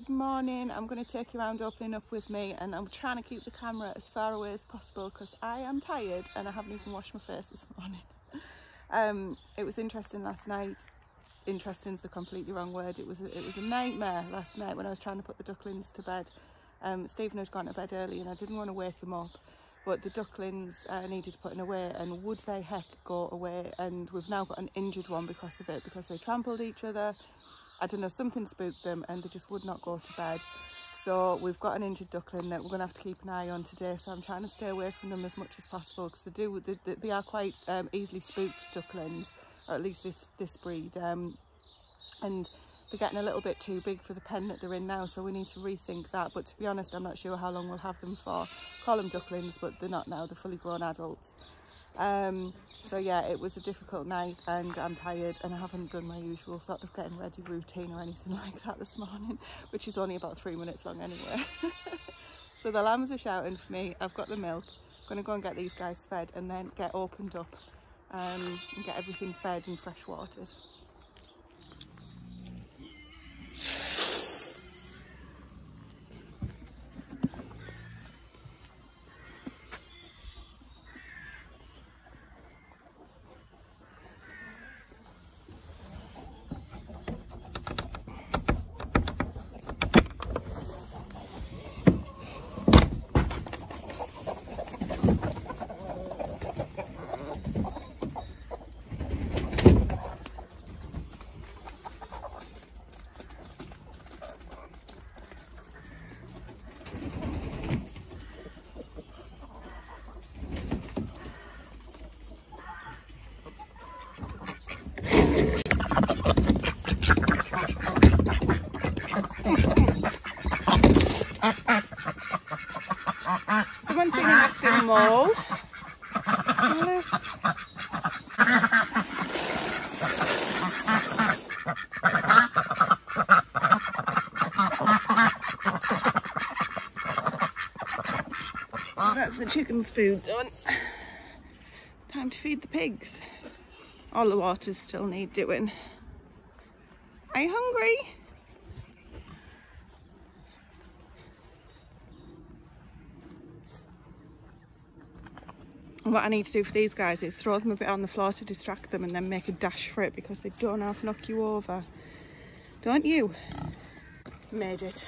Good morning. I'm going to take you around opening up with me, and I'm trying to keep the camera as far away as possible because I am tired and I haven't even washed my face this morning. It was interesting last night. Interesting is the completely wrong word. It was a nightmare last night when I was trying to put the ducklings to bed. Stephen had gone to bed early and I didn't want to wake him up, but the ducklings needed putting away, and would they heck go away, and we've now got an injured one because of it, because they trampled each other. I don't know, something spooked them and they just would not go to bed. So we've got an injured duckling that we're going to have to keep an eye on today. So I'm trying to stay away from them as much as possible because they are quite easily spooked ducklings, or at least this breed. And they're getting a little bit too big for the pen that they're in now, so we need to rethink that. But to be honest, I'm not sure how long we'll have them for. Call them ducklings, but they're not now, they're fully grown adults. So yeah, it was a difficult night and I'm tired, and I haven't done my usual sort of getting ready routine or anything like that this morning, which is only about 3 minutes long anyway. So the lambs are shouting for me. I've got the milk. I'm going to go and get these guys fed and then get opened up and get everything fed and fresh watered. Someone's being an active mole. Alice. So that's the chicken's food done. Time to feed the pigs. All the waters still need doing. Are you hungry? What I need to do for these guys is throw them a bit on the floor to distract them and then make a dash for it, because they don't half knock you over. Don't you? Made it.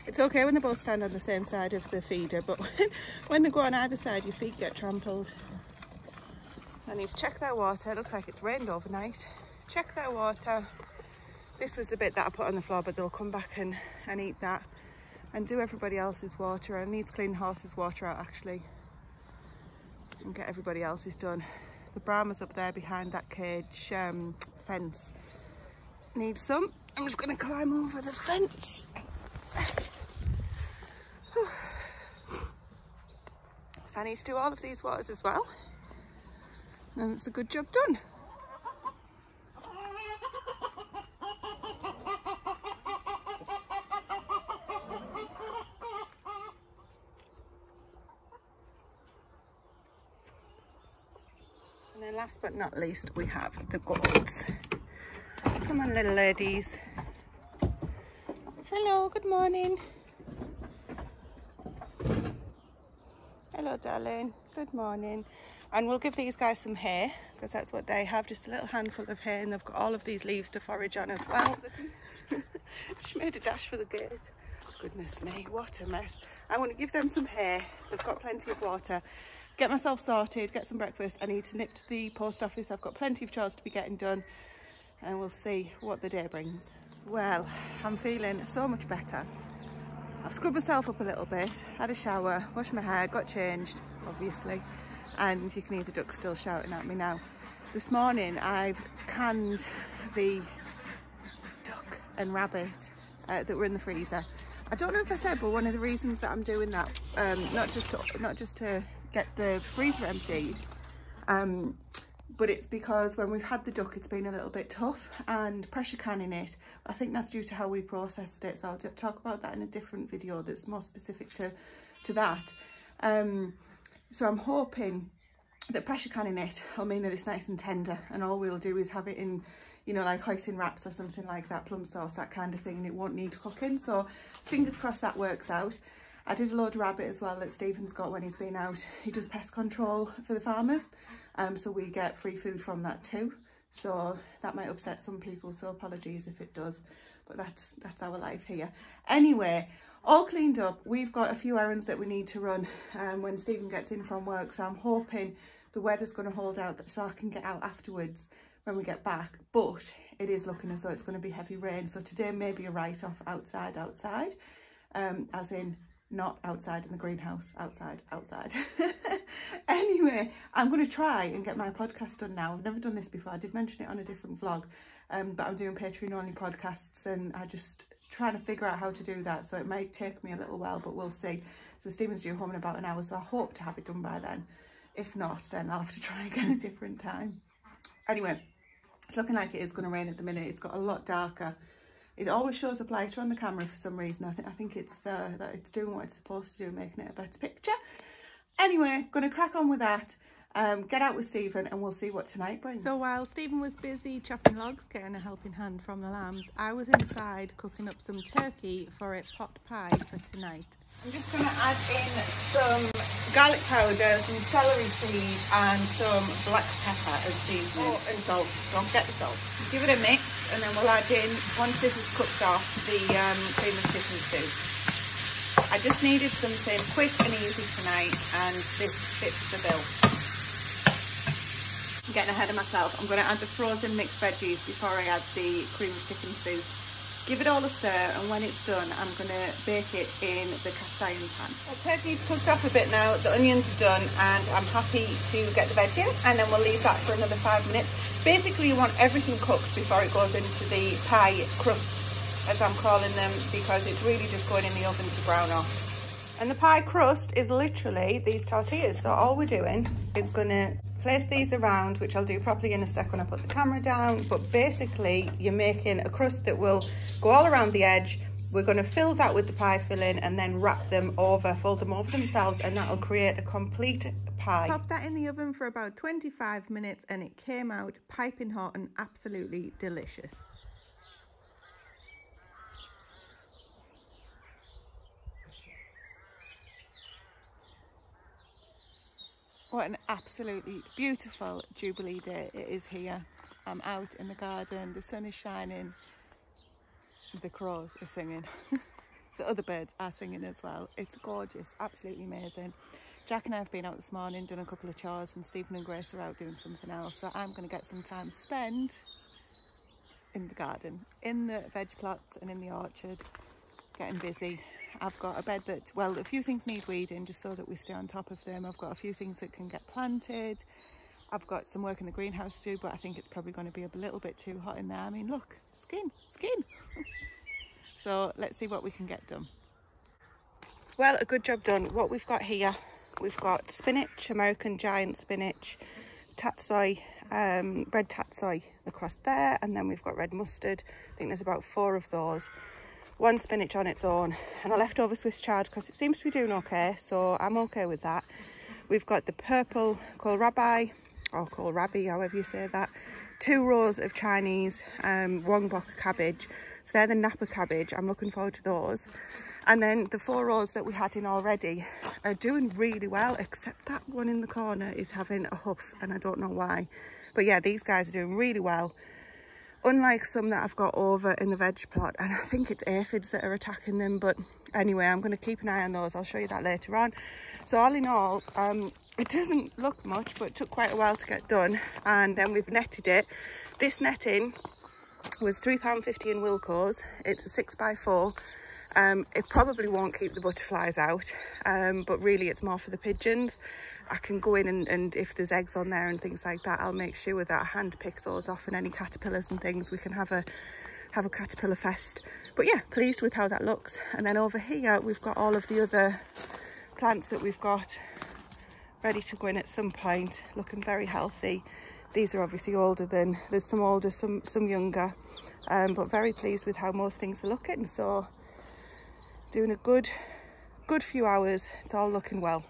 It's okay when they both stand on the same side of the feeder, but when they go on either side, your feet get trampled. I need to check their water. It looks like it's rained overnight. Check their water. This was the bit that I put on the floor, but they'll come back and eat that. And do everybody else's water. I need to clean the horse's water out actually, and get everybody else's done. The Brahma's up there behind that cage fence. Need some. I'm just going to climb over the fence. So I need to do all of these waters as well, and it's a good job done. And then last but not least, we have the goats. Come on, little ladies. Hello, good morning. Hello, darling. Good morning. And we'll give these guys some hay, because that's what they have, just a little handful of hay, and they've got all of these leaves to forage on as well. She made a dash for the gate. Goodness me, what a mess. I want to give them some hay. They've got plenty of water. Get myself sorted, get some breakfast. I need to nip to the post office. I've got plenty of chores to be getting done, and we'll see what the day brings. Well, I'm feeling so much better. I've scrubbed myself up a little bit, had a shower, washed my hair, got changed, obviously, and you can hear the ducks still shouting at me now. This morning I've canned the duck and rabbit that were in the freezer. I don't know if I said, but one of the reasons that I'm doing that, not just to get the freezer emptied, but it's because when we've had the duck, it's been a little bit tough, and pressure canning it, I think that's due to how we processed it. So I'll talk about that in a different video that's more specific to that. So I'm hoping that pressure canning it will mean that it's nice and tender, and all we'll do is have it in you know, like hoisin wraps or something like that, plum sauce, that kind of thing, and it won't need cooking. So fingers crossed that works out. I did a load of rabbit as well that Stephen's got when he's been out. He does pest control for the farmers, so we get free food from that too. So that might upset some people, so apologies if it does, but that's our life here. Anyway, all cleaned up. We've got a few errands that we need to run when Stephen gets in from work, so I'm hoping the weather's going to hold out so I can get out afterwards when we get back. But it is looking as though it's going to be heavy rain, so today may be a write-off outside, as in not outside in the greenhouse, outside. Anyway, I'm going to try and get my podcast done now. I've never done this before. I did mention it on a different vlog, but I'm doing Patreon only podcasts, and I just trying to figure out how to do that, so it might take me a little while, but we'll see. So Stephen's due home in about an hour, so I hope to have it done by then. If not, then I'll have to try again a different time. Anyway, it's looking like it is going to rain at the minute. It's got a lot darker. It always shows up lighter on the camera for some reason. I think it's that it's doing what it's supposed to do, making it a better picture. Anyway, going to crack on with that. Get out with Stephen and we'll see what tonight brings. So while Stephen was busy chopping logs, getting a helping hand from the lambs, I was inside cooking up some turkey for a pot pie for tonight. I'm just going to add in some garlic powder, some celery seed and some black pepper as seasoning. Oh, and salt. Don't forget the salt. Give it a mix and then we'll add in, once this is cooked off, the cream of chicken soup. I just needed something quick and easy tonight, and this fits the bill. I'm getting ahead of myself. I'm going to add the frozen mixed veggies before I add the cream of chicken soup. Give it all a stir, and when it's done, I'm going to bake it in the cast iron pan. The turkey's cooked off a bit now, the onions are done, and I'm happy to get the veg in, and then we'll leave that for another 5 minutes. Basically, you want everything cooked before it goes into the pie crusts, as I'm calling them, because it's really just going in the oven to brown off. And the pie crust is literally these tortillas. So all we're doing is going to place these around, which I'll do properly in a sec when I put the camera down. But basically, you're making a crust that will go all around the edge. We're going to fill that with the pie filling and then wrap them over, fold them over themselves, and that'll create a complete pie. Pop that in the oven for about 25 minutes and it came out piping hot and absolutely delicious. What an absolutely beautiful Jubilee day it is here. I'm out in the garden, the sun is shining, the crows are singing, the other birds are singing as well. It's gorgeous, absolutely amazing. Jack and I have been out this morning, done a couple of chores, and Stephen and Grace are out doing something else. So I'm going to get some time spent in the garden, in the veg plots and in the orchard, getting busy. I've got a bed that, well, a few things need weeding just so that we stay on top of them. I've got a few things that can get planted. I've got some work in the greenhouse to do, but I think it's probably going to be a little bit too hot in there. I mean, look, skin. So let's see what we can get done. Well, a good job done. What we've got here, we've got spinach, American giant spinach, tatsoi, red tatsoi across there, and then we've got red mustard. I think there's about 4 of those. 1 spinach on its own, and a leftover Swiss chard because it seems to be doing okay, so I'm okay with that. We've got the purple kohlrabi, or kohlrabi, however you say that. 2 rows of Chinese wong bok cabbage, so they're the Napa cabbage. I'm looking forward to those. And then the 4 rows that we had in already are doing really well, except that one in the corner is having a huff, and I don't know why. But yeah, these guys are doing really well. Unlike some that I've got over in the veg plot, and I think it's aphids that are attacking them. But anyway, I'm going to keep an eye on those. I'll show you that later on. So all in all, it doesn't look much, but it took quite a while to get done. And then we've netted it. This netting was £3.50 in Wilko's. It's a 6x4. It probably won't keep the butterflies out, but really it's more for the pigeons. I can go in and if there's eggs on there and things like that, I'll make sure that I hand pick those off, and any caterpillars and things, we can have a caterpillar fest. But yeah, pleased with how that looks. And then over here we've got all of the other plants that we've got ready to go in at some point, looking very healthy. These are obviously older than, there's some older, some younger, but very pleased with how most things are looking. So doing a good few hours, it's all looking well.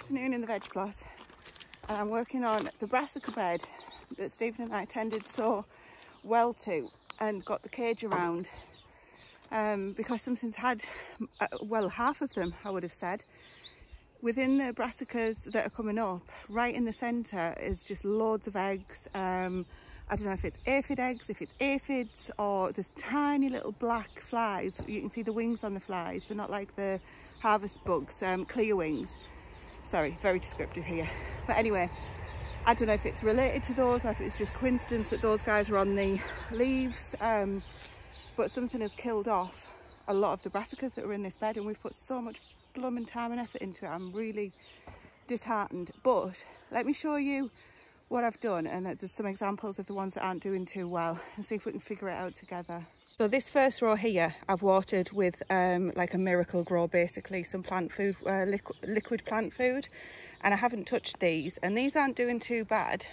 afternoon in the veg plot, and I'm working on the brassica bed that Stephen and I tended so well to and got the cage around, because something's had, well, half of them I would have said. Within the brassicas that are coming up, right in the centre is just loads of eggs. I don't know if it's aphid eggs, if it's aphids, or there's tiny little black flies. You can see the wings on the flies. They're not like the harvest bugs, clear wings. Sorry, very descriptive here. But anyway, I don't know if it's related to those or if it's just coincidence that those guys are on the leaves. But something has killed off a lot of the brassicas that were in this bed, and we've put so much blooming time and effort into it. I'm really disheartened. But let me show you what I've done, and there's some examples of the ones that aren't doing too well, and see if we can figure it out together. So this first row here I've watered with like a Miracle Grow, basically some plant food, liquid plant food, and I haven't touched these, and these aren't doing too bad.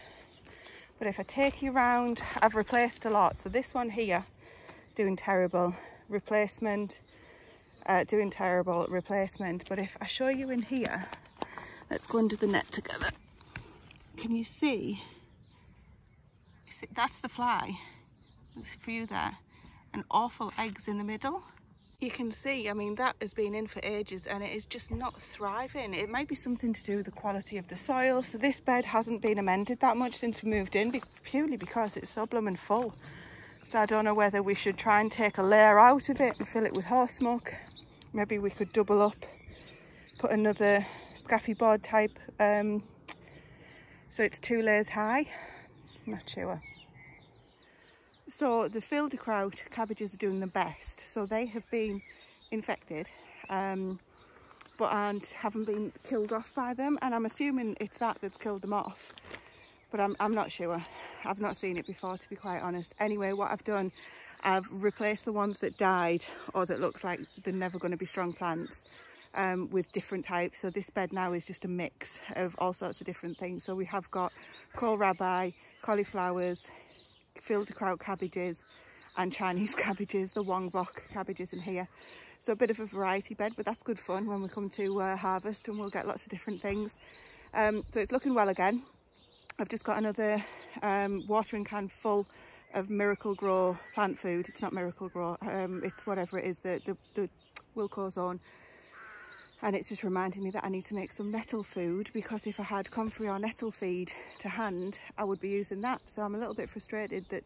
But if I take you around, I've replaced a lot. So this one here, doing terrible, replacement, doing terrible, replacement. But if I show you in here, let's go under the net together. Can you see? That's the fly. There's a few there, and awful eggs in the middle. You can see, I mean, that has been in for ages and it is just not thriving. It might be something to do with the quality of the soil. So this bed hasn't been amended that much since we moved in, purely because it's so blooming full. So I don't know whether we should try and take a layer out of it and fill it with horse muck. Maybe we could double up, put another scaffy board type, so it's 2 layers high. Not sure. So the field kraut cabbages are doing the best. So they have been infected, but haven't been killed off by them. And I'm assuming it's that that's killed them off. But I'm not sure. I've not seen it before, to be quite honest. Anyway, what I've done, I've replaced the ones that died or that looked like they're never going to be strong plants with different types. So this bed now is just a mix of all sorts of different things. So we have got kohlrabi, cauliflowers, field kraut cabbages and Chinese cabbages, the Wongbok cabbages in here. So a bit of a variety bed, but that's good fun when we come to harvest, and we'll get lots of different things. So it's looking well again. I've just got another watering can full of Miracle Grow plant food. It's not Miracle Grow, it's whatever it is, the Wilco's own. And it's just reminding me that I need to make some nettle food, because if I had comfrey or nettle feed to hand, I would be using that. So I'm a little bit frustrated that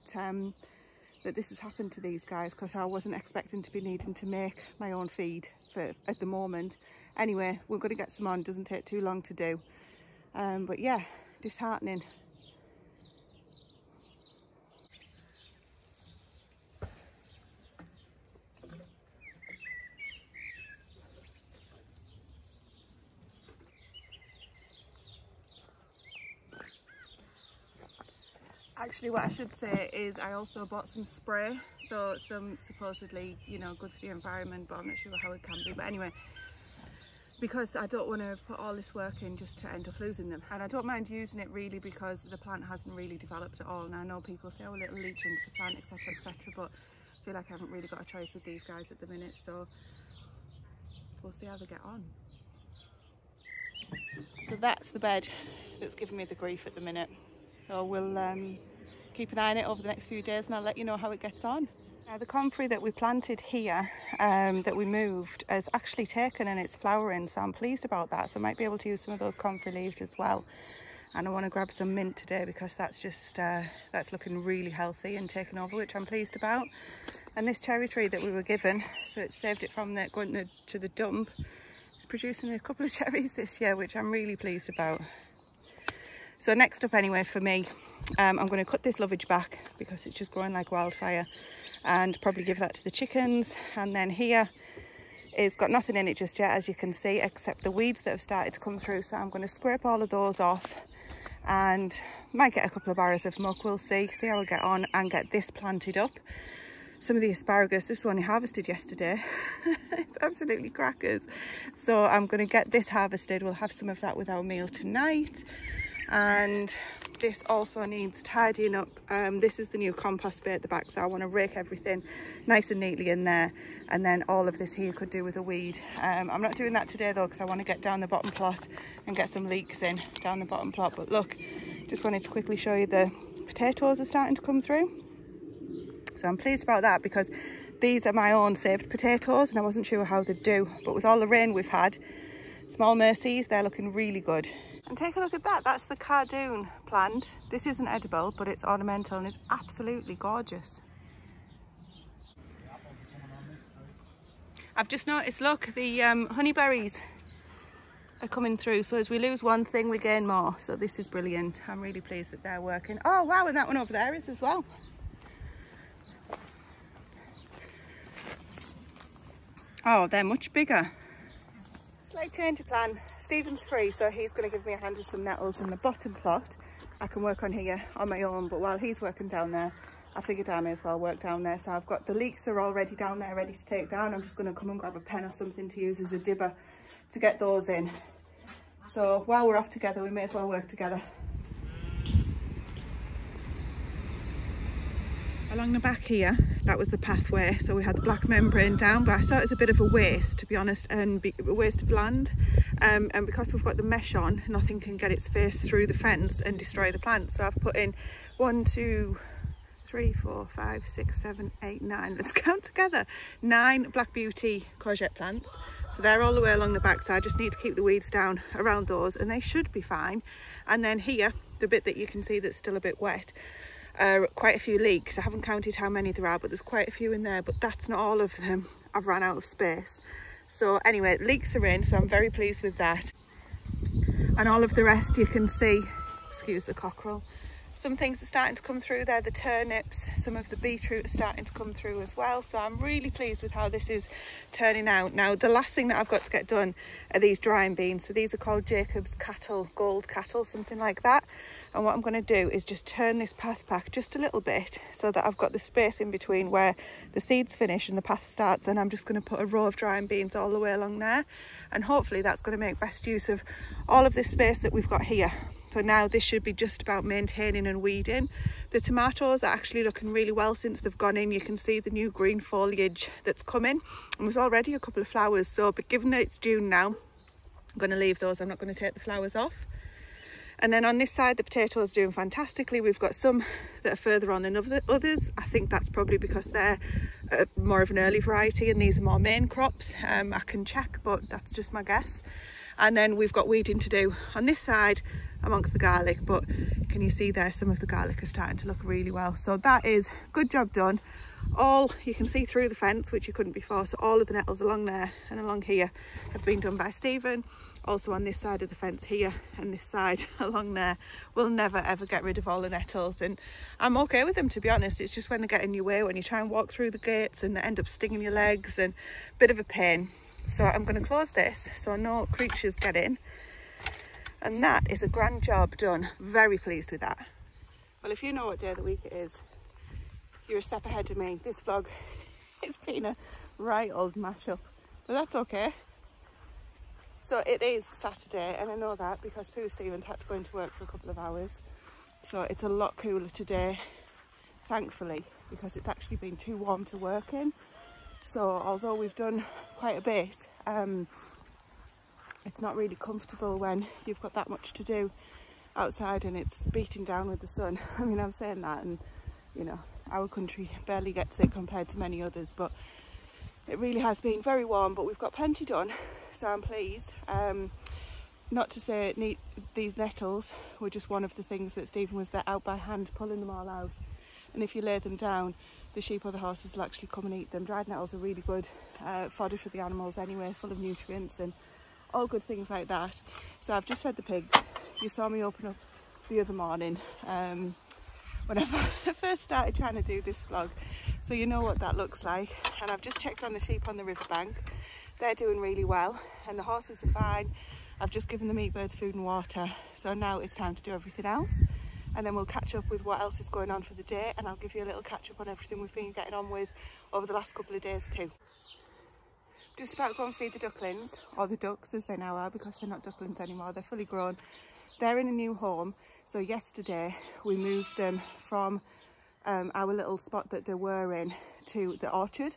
that this has happened to these guys, because I wasn't expecting to be needing to make my own feed at the moment. Anyway, we're going to get some on, doesn't take too long to do. But yeah, disheartening. Actually, what I should say is I also bought some spray, so some supposedly, you know, good for the environment, but I'm not sure how it can be. But anyway, because I don't want to put all this work in just to end up losing them. And I don't mind using it really, because the plant hasn't really developed at all. And I know people say, oh, it'll leach into the plant, etc, etc, but I feel like I haven't really got a choice with these guys at the minute, so we'll see how they get on. So that's the bed that's giving me the grief at the minute. So we'll keep an eye on it over the next few days, and I'll let you know how it gets on. Now the comfrey that we planted here, that we moved, has actually taken and it's flowering, so I'm pleased about that. So I might be able to use some of those comfrey leaves as well. And I want to grab some mint today, because that's just, that's looking really healthy and taken over, which I'm pleased about. And this cherry tree that we were given, so it saved it from going to the dump, it's producing a couple of cherries this year, which I'm really pleased about. So next up anyway for me, I'm going to cut this lovage back, because it's just growing like wildfire, and probably give that to the chickens. And then here is got nothing in it just yet, as you can see, except the weeds that have started to come through. So I'm going to scrape all of those off, and might get a couple of barrels of muck, we'll see how we get on, and get this planted up. Some of the asparagus, this one I harvested yesterday. It's absolutely crackers. So I'm going to get this harvested. We'll have some of that with our meal tonight. And this also needs tidying up. This is the new compost bay at the back, so I want to rake everything nice and neatly in there, and then all of this here could do with a weed. I'm not doing that today though, because I want to get down the bottom plot and get some leeks in down the bottom plot. But look, just wanted to quickly show you the potatoes are starting to come through, so I'm pleased about that, because these are my own saved potatoes and I wasn't sure how they'd do, but with all the rain we've had, small mercies, they're looking really good. And take a look at that, that's the Cardoon plant. This isn't edible, but it's ornamental and it's absolutely gorgeous. I've just noticed, look, the honeyberries are coming through, so as we lose one thing we gain more, so this is brilliant. I'm really pleased that they're working. Oh wow, and that one over there is as well. Oh, they're much bigger. Slight change of plan. Stephen's free, so he's going to give me a hand with some nettles in the bottom plot. I can work on here on my own, but while he's working down there, I figured I may as well work down there. So I've got the leeks are already down there ready to take down. I'm just going to come and grab a pen or something to use as a dibber to get those in. So while we're off together, we may as well work together. Along the back here, that was the pathway, so we had the black membrane down, but I thought it was a bit of a waste, to be honest, and a waste of land, and because we've got the mesh on, nothing can get its face through the fence and destroy the plants. So I've put in 1, 2, 3, 4, 5, 6, 7, 8, 9, let's count together, 9 Black Beauty courgette plants. So they're all the way along the back, so I just need to keep the weeds down around those and they should be fine. And then here, the bit that you can see that's still a bit wet, quite a few leeks. I haven't counted how many there are, but there's quite a few in there, but that's not all of them. I've run out of space. So anyway, leeks are in, so I'm very pleased with that. And all of the rest you can see, excuse the cockerel, some things are starting to come through there, the turnips, some of the beetroot are starting to come through as well. So I'm really pleased with how this is turning out. Now, the last thing that I've got to get done are these drying beans. So these are called Jacob's cattle, gold cattle, something like that. And what I'm going to do is just turn this path back just a little bit so that I've got the space in between where the seeds finish and the path starts. And I'm just going to put a row of drying beans all the way along there. And hopefully that's going to make best use of all of this space that we've got here. So now this should be just about maintaining and weeding. The tomatoes are actually looking really well since they've gone in. You can see the new green foliage that's coming. And there's already a couple of flowers. So, but given that it's June now, I'm going to leave those. I'm not going to take the flowers off. And then on this side, the potatoes are doing fantastically. We've got some that are further on than others. I think that's probably because they're more of an early variety and these are more main crops. I can check, but that's just my guess. And then we've got weeding to do on this side amongst the garlic, but can you see there, some of the garlic are starting to look really well. So that is good job done. All you can see through the fence, which you couldn't before, so all of the nettles along there and along here have been done by Stephen. Also on this side of the fence here and this side along there, we'll never ever get rid of all the nettles, and I'm okay with them, to be honest. It's just when they get in your way, when you try and walk through the gates and they end up stinging your legs, and a bit of a pain. So I'm going to close this so no creatures get in, and that is a grand job done. Very pleased with that. Well, if you know what day of the week it is, you're a step ahead of me. This vlog has been a right old mashup, but that's okay. So it is Saturday, and I know that because Pooh Stevens had to go into work for a couple of hours. So it's a lot cooler today, thankfully, because it's actually been too warm to work in. So although we've done quite a bit, it's not really comfortable when you've got that much to do outside and it's beating down with the sun. I mean, I'm saying that, and you know, our country barely gets it compared to many others, but it really has been very warm. But we've got plenty done, so I'm pleased. Not to say these nettles were just one of the things that Stephen was there out by hand pulling them all out, and if you lay them down, the sheep or the horses will actually come and eat them. Dried nettles are really good fodder for the animals anyway, full of nutrients and all good things like that. So I've just fed the pigs. You saw me open up the other morning when I first started trying to do this vlog, so you know what that looks like. And I've just checked on the sheep on the riverbank. They're doing really well, and the horses are fine. I've just given the meat birds food and water, so now it's time to do everything else, and then we'll catch up with what else is going on for the day, and I'll give you a little catch up on everything we've been getting on with over the last couple of days too. Just about to go and feed the ducklings, or the ducks as they now are, because they're not ducklings anymore, they're fully grown. They're in a new home, So yesterday we moved them from our little spot that they were in to the orchard.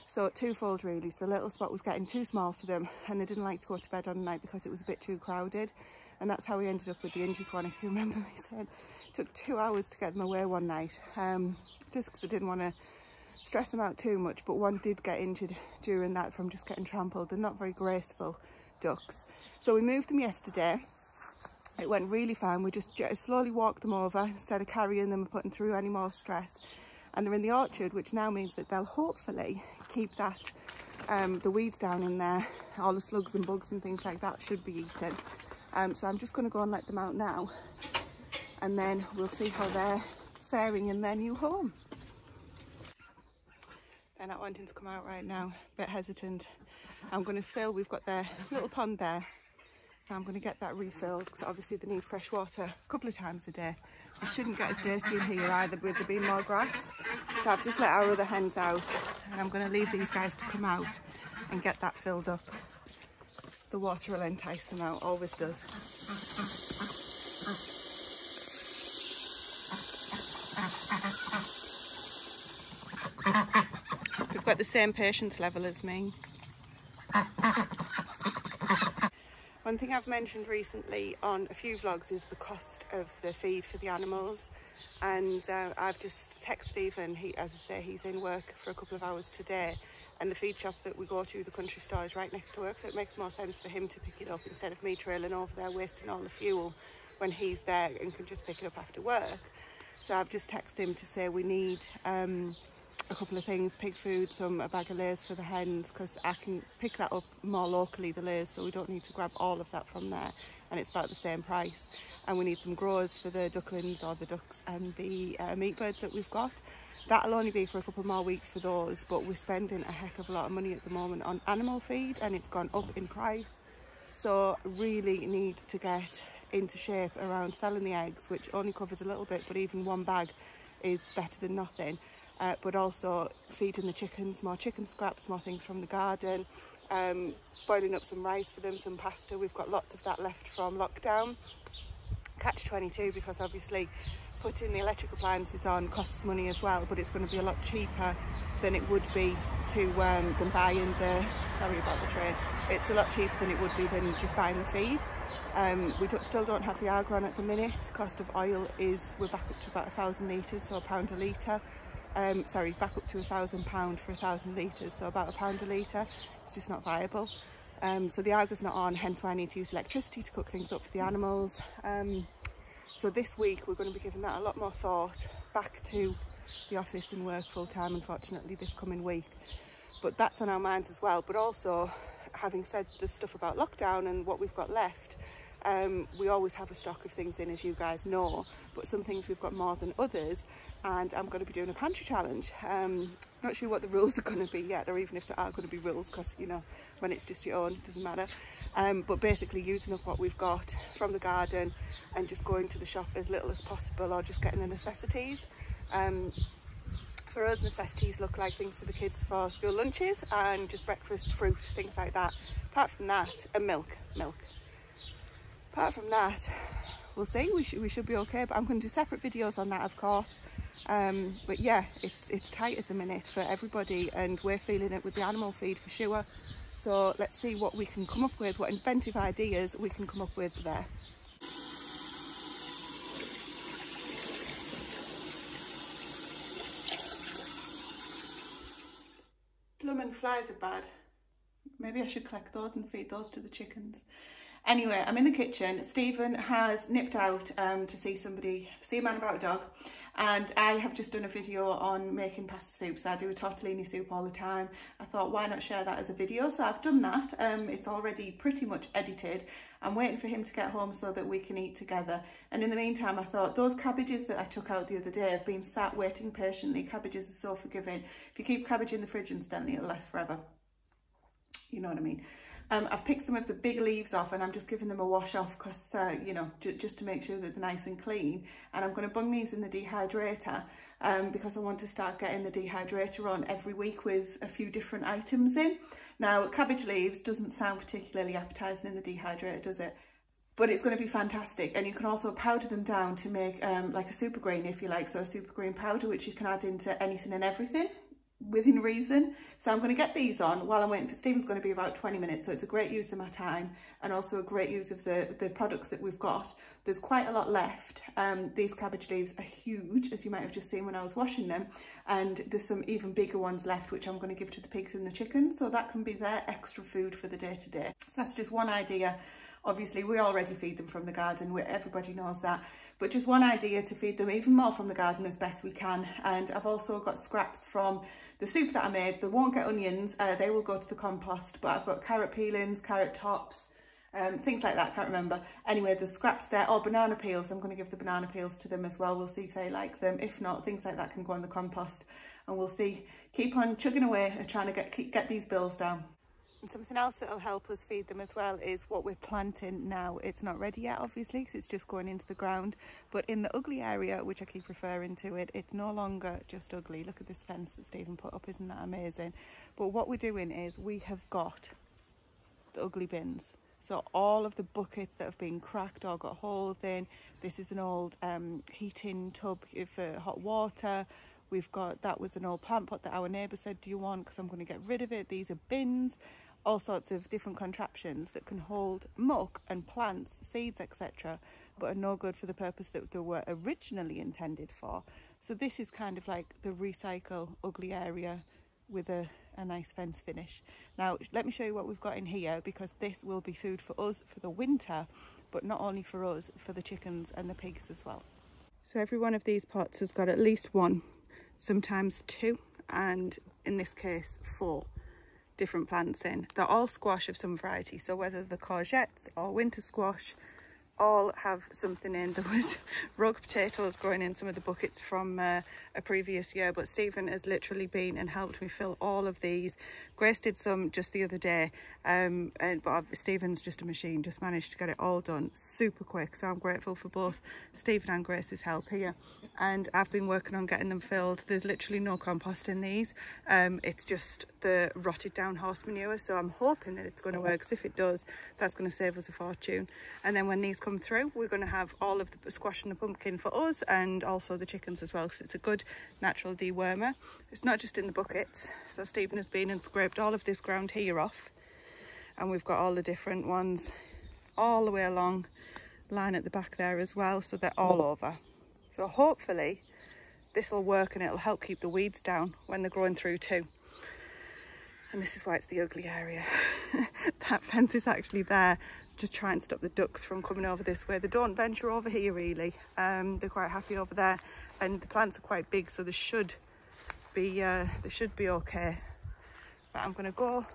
So twofold really. So the little spot was getting too small for them, and they didn't like to go to bed on the night because it was a bit too crowded. And that's how we ended up with the injured one, if you remember me saying. It took 2 hours to get them away one night, just because I didn't want to stress them out too much. But one did get injured during that from just getting trampled. They're not very graceful ducks. So we moved them yesterday. It went really fine. We just slowly walked them over instead of carrying them and putting through any more stress. And they're in the orchard, which now means that they'll hopefully keep that the weeds down in there. All the slugs and bugs and things like that should be eaten. So I'm just going to go and let them out now, and then we'll see how they're faring in their new home. They're not wanting to come out right now, a bit hesitant. I'm going to fill, we've got their little pond there, so I'm going to get that refilled, because obviously they need fresh water a couple of times a day. It shouldn't get as dirty in here either, with there being more grass. So I've just let our other hens out, and I'm going to leave these guys to come out and get that filled up. The water will entice them out, always does. They've got the same patience level as me. One thing I've mentioned recently on a few vlogs is the cost of the feed for the animals. And I've just texted Stephen, as I say, he's in work for a couple of hours today. And the feed shop that we go to, the country store, is right next to work, so it makes more sense for him to pick it up instead of me trailing over there wasting all the fuel when he's there and can just pick it up after work. So I've just texted him to say we need a couple of things: pig food, a bag of Lays for the hens, because I can pick that up more locally, the Lays, so we don't need to grab all of that from there, and it's about the same price. And we need some growers for the ducklings, or the ducks, and the meat birds that we've got. That'll only be for a couple more weeks for those, but we're spending a heck of a lot of money at the moment on animal feed, and it's gone up in price. So really need to get into shape around selling the eggs, which only covers a little bit, but even one bag is better than nothing. But also feeding the chickens, more chicken scraps, more things from the garden, boiling up some rice for them, some pasta. We've got lots of that left from lockdown. Catch-22, because obviously putting the electric appliances on costs money as well, but it's going to be a lot cheaper than it would be to than buying the, sorry about the train, it's a lot cheaper than it would be than just buying the feed. We still don't have the Argon at the minute. The cost of oil is, we're back up to about 1,000 litres, so £1 a litre. Sorry, back up to £1,000 for 1,000 litres, so about £1 a litre. It's just not viable. So the Argon's not on, hence why I need to use electricity to cook things up for the animals. So this week we're going to be giving that a lot more thought, back to the office and work full time, unfortunately, this coming week. But that's on our minds as well. But also, having said the stuff about lockdown and what we've got left, we always have a stock of things in, as you guys know, but some things we've got more than others. And I'm going to be doing a pantry challenge. Not sure what the rules are going to be yet, or even if there are going to be rules, because, you know, when it's just your own, it doesn't matter. But basically using up what we've got from the garden and just going to the shop as little as possible, or just getting the necessities. For us, necessities look like things for the kids for school lunches and just breakfast, fruit, things like that. Apart from that, and milk. Apart from that, we'll see, we should be okay, but I'm going to do separate videos on that, of course. But yeah, it's tight at the minute for everybody, and we're feeling it with the animal feed for sure. So let's see what we can come up with, what inventive ideas we can come up with there. Blooming flies are bad. Maybe I should collect those and feed those to the chickens. Anyway, I'm in the kitchen. Stephen has nipped out to see a man about a dog, and I have just done a video on making pasta soup. So I do a tortellini soup all the time. I thought, why not share that as a video? So I've done that. It's already pretty much edited. I'm waiting for him to get home so that we can eat together. And in the meantime, I thought those cabbages that I took out the other day have been sat waiting patiently. Cabbages are so forgiving. If you keep cabbage in the fridge instantly, it'll last forever. You know what I mean? I've picked some of the big leaves off, and I'm just giving them a wash off because, you know, just to make sure that they're nice and clean. And I'm going to bung these in the dehydrator because I want to start getting the dehydrator on every week with a few different items in. Now, cabbage leaves doesn't sound particularly appetising in the dehydrator, does it? but it's going to be fantastic. And you can also powder them down to make like a super green if you like, so a super green powder which you can add into anything and everything within reason. So I'm going to get these on while I'm waiting for Stephen's. Going to be about 20 minutes, so it's a great use of my time and also a great use of the products that we've got. There's quite a lot left. These cabbage leaves are huge, as you might have just seen when I was washing them, and there's some even bigger ones left which I'm going to give to the pigs and the chickens, so that can be their extra food for the day to day. So that's just one idea. Obviously we already feed them from the garden, everybody knows that, but just one idea to feed them even more from the garden as best we can. And I've also got scraps from the soup that I made. They won't get onions, they will go to the compost, but I've got carrot peelings, carrot tops, things like that, can't remember. Anyway, the scraps there, or banana peels, I'm going to give the banana peels to them as well. We'll see if they like them. If not, things like that can go in the compost, and we'll see. Keep on chugging away and trying to get these bills down. And something else that'll help us feed them as well is what we're planting now. It's not ready yet, obviously, because it's just going into the ground. But in the ugly area, which I keep referring to it, it's no longer just ugly. Look at this fence that Stephen put up, isn't that amazing? But what we're doing is we have got the ugly bins. So all of the buckets that have been cracked or got holes in. This is an old heating tub for hot water. We've got, that was an old plant pot that our neighbour said, do you want? Because I'm going to get rid of it. These are bins. All sorts of different contraptions that can hold muck and plants, seeds, etc., but are no good for the purpose that they were originally intended for. So this is kind of like the recycle ugly area with a nice fence finish. Now let me show you what we've got in here, because this will be food for us for the winter, but not only for us, for the chickens and the pigs as well. So every one of these pots has got at least one, sometimes two, and in this case 4 different plants in. They're all squash of some variety, so whether the courgettes or winter squash, all have something in. There was rogue potatoes growing in some of the buckets from a previous year, but Stephen has literally been and helped me fill all of these. Grace did some just the other day, but Stephen's just a machine, just managed to get it all done super quick, so I'm grateful for both Stephen and Grace's help here. And I've been working on getting them filled. There's literally no compost in these, it's just the rotted down horse manure, so I'm hoping that it's going to work, because if it does, that's going to save us a fortune. And then when these come through, we're going to have all of the squash and the pumpkin for us, and also the chickens as well, because it's a good natural dewormer. It's not just in the buckets, so Stephen has been and scraped all of this ground here off, and we've got all the different ones all the way along line at the back there as well, so they're all over. So hopefully this will work, and it'll help keep the weeds down when they're growing through too. And this is why it's the ugly area. That fence is actually there just try and stop the ducks from coming over this way. They don't venture over here really. They're quite happy over there, and the plants are quite big, so they should be okay. But I'm gonna go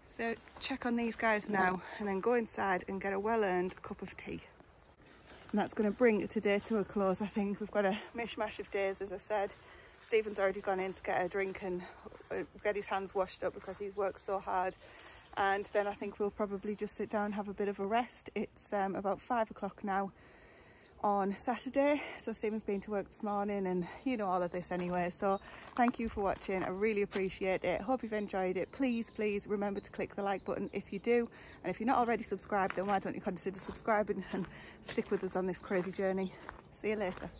so check on these guys now, and then go inside and get a well-earned cup of tea. And that's going to bring today to a close. I think we've got a mishmash of days, as I said. Stephen's already gone in to get a drink and get his hands washed up because he's worked so hard. And then I think we'll probably just sit down and have a bit of a rest. It's about 5 o'clock now on Saturday, so Stephen's been to work this morning, and you know all of this anyway. So thank you for watching, I really appreciate it. Hope you've enjoyed it. Please remember to click the like button if you do, and if you're not already subscribed, then why don't you consider subscribing and stick with us on this crazy journey. See you later.